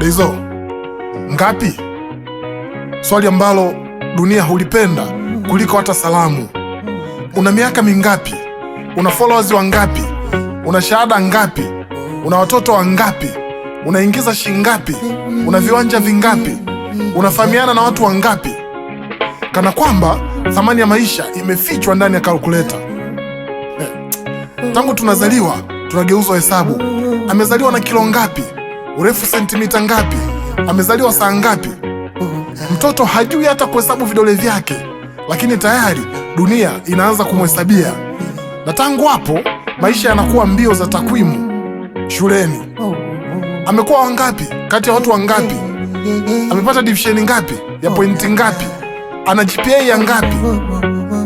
Deizo, ngapi? Swali ambalo dunia hulipenda kuliko hata salamu. Una miaka mingapi? Una followers wangapi? Una shahada ngapi? Una watoto wangapi? Unaingiza shingapi? Una viwanja vingapi? Unafahamiana na watu wangapi? Kana kwamba thamani ya maisha imefichwa ndani ya kalkuleta. Tangu tunazaliwa tunageuzwa hesabu. Amezaliwa na kilo ngapi? Urefu sentimita ngapi? Amezaliwa saa ngapi? Mtoto hajui hata kuhesabu vidole vyake, lakini tayari dunia inaanza kumhesabia. Na tangu hapo maisha yanakuwa mbio za takwimu. Shuleni amekuwa wangapi kati ya watu wangapi? Amepata division ngapi ya pointi ngapi? Ana GPA ya ngapi?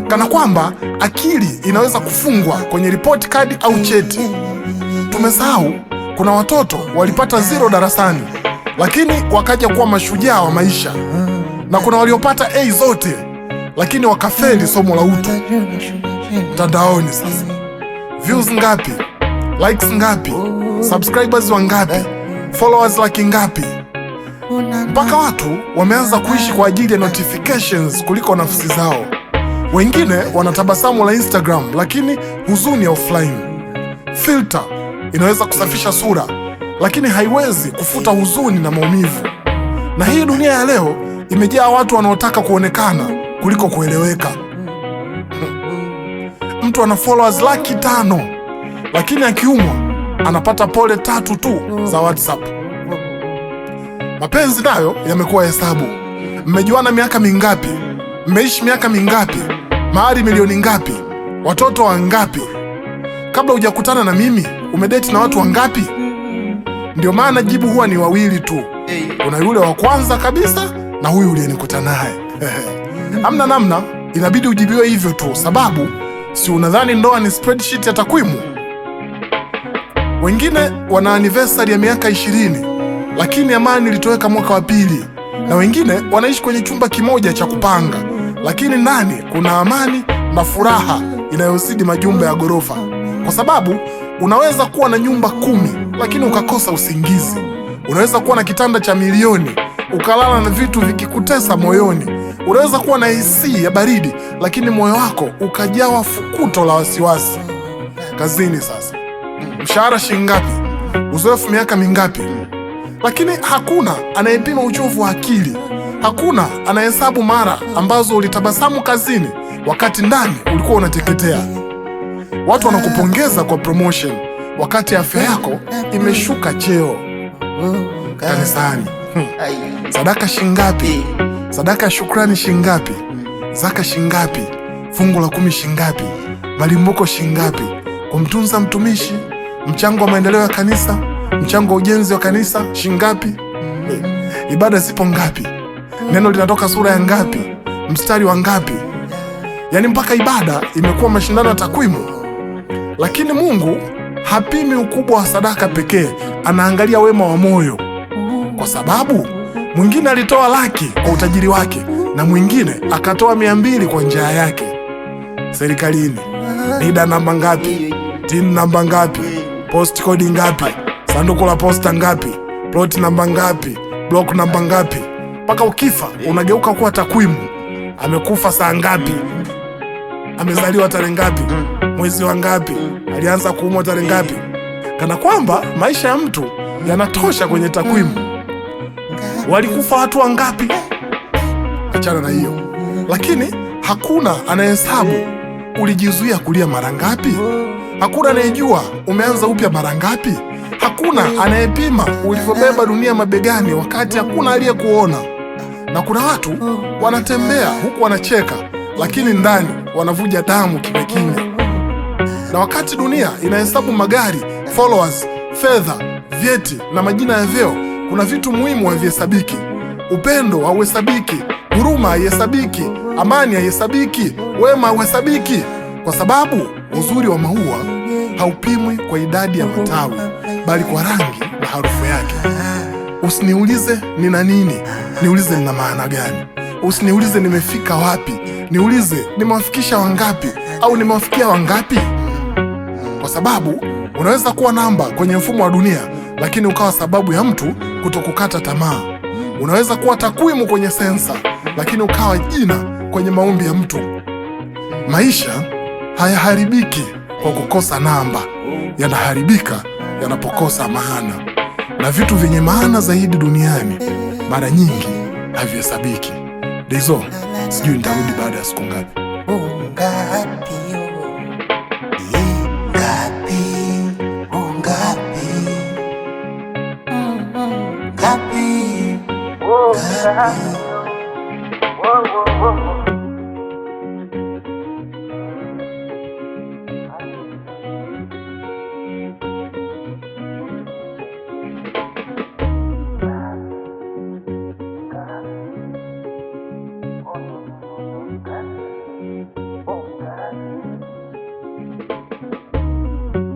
Kana kwamba akili inaweza kufungwa kwenye report card au cheti. Tumesahau kuna watoto walipata 0 darasani lakini wakaja kuwa mashujaa wa maisha, na kuna waliopata A zote lakini wakafeli somo la utu. Mtandaoni sasa, views ngapi? Likes ngapi? Subscribers wangapi? Followers laki ngapi? Mpaka watu wameanza kuishi kwa ajili ya notifications kuliko nafsi zao. Wengine wanatabasamu la Instagram lakini huzuni ya offline. Filter inaweza kusafisha sura lakini haiwezi kufuta huzuni na maumivu. Na hii dunia ya leo imejaa watu wanaotaka kuonekana kuliko kueleweka. Mtu ana followers 500,000 lakini akiumwa anapata pole 3 tu za WhatsApp. Mapenzi nayo yamekuwa hesabu. Mmejuana miaka mingapi? Mmeishi miaka mingapi? Mahari milioni ngapi? Watoto wangapi? Kabla hujakutana na mimi umedate na watu wangapi? Ndio maana jibu huwa ni wawili tu. Kuna yule wa kwanza kabisa na huyu uliyenikutana naye. Hamna namna, inabidi ujibiwe hivyo tu, sababu si unadhani ndoa ni spreadsheet ya takwimu? Wengine wana anniversary ya miaka 20 lakini amani ilitoweka mwaka wa 2, na wengine wanaishi kwenye chumba kimoja cha kupanga lakini ndani kuna amani na furaha inayozidi majumba ya ghorofa. Kwa sababu unaweza kuwa na nyumba 10 lakini ukakosa usingizi. Unaweza kuwa na kitanda cha milioni ukalala na vitu vikikutesa moyoni. Unaweza kuwa na AC ya baridi lakini moyo wako ukajawa fukuto la wasiwasi. Kazini sasa, mshahara shingapi? Uzoefu miaka mingapi? Lakini hakuna anayepima uchovu wa akili. Hakuna anahesabu mara ambazo ulitabasamu kazini wakati ndani ulikuwa unateketea. Watu wanakupongeza kwa promotion wakati afya yako imeshuka cheo. Kanisani, sadaka shingapi? Sadaka ya shukrani shingapi? Zaka shingapi? Fungu la 10 shingapi? Malimbuko shingapi? Kumtunza mtumishi? Mchango wa maendeleo ya kanisa? Mchango wa ujenzi wa kanisa shingapi? Ibada zipo ngapi? Neno linatoka sura ya ngapi? Mstari wa ngapi? Yaani mpaka ibada imekuwa mashindano ya takwimu. Lakini Mungu hapimi ukubwa wa sadaka pekee, anaangalia wema wa moyo. Kwa sababu mwingine alitoa 100,000 kwa utajiri wake na mwingine akatoa 200 kwa njaa yake. Serikalini, NIDA namba ngapi? TIN namba ngapi? Post code ngapi? Sanduku la posta ngapi? Plot namba ngapi? Block namba ngapi? Mpaka ukifa unageuka kuwa takwimu. Amekufa saa ngapi? Amezaliwa tarehe ngapi? Mwezi wa ngapi? Alianza kuumwa tarehe ngapi? Kana kwamba maisha ya mtu yanatosha kwenye takwimu. Walikufa watu wangapi? Achana na hiyo. Lakini hakuna anayehesabu ulijizuia kulia mara ngapi. Hakuna anayejua umeanza upya mara ngapi. Hakuna anayepima ulivyobeba dunia mabegani wakati hakuna aliyekuona. Na kuna watu wanatembea huku wanacheka, lakini ndani wanavuja damu kimya kimya. Na wakati dunia inahesabu magari, followers, fedha, vyeti na majina ya vyeo, kuna vitu muhimu havihesabiki. Upendo hauhesabiki, huruma haihesabiki, amani haihesabiki, wema hauhesabiki. Kwa sababu uzuri wa maua haupimwi kwa idadi ya matawi, bali kwa rangi na harufu yake. Usiniulize nina nini, niulize nina maana gani. Usiniulize nimefika wapi, niulize nimewafikisha wangapi au nimewafikia wangapi. Kwa sababu unaweza kuwa namba kwenye mfumo wa dunia, lakini ukawa sababu ya mtu kutokukata tamaa. Unaweza kuwa takwimu kwenye sensa, lakini ukawa jina kwenye maombi ya mtu. Maisha hayaharibiki kwa kukosa namba, yanaharibika yanapokosa maana. Na vitu vyenye maana zaidi duniani mara nyingi havihesabiki. Deizo, sijui nitarudi baada ya siku ngapi. Ngapi?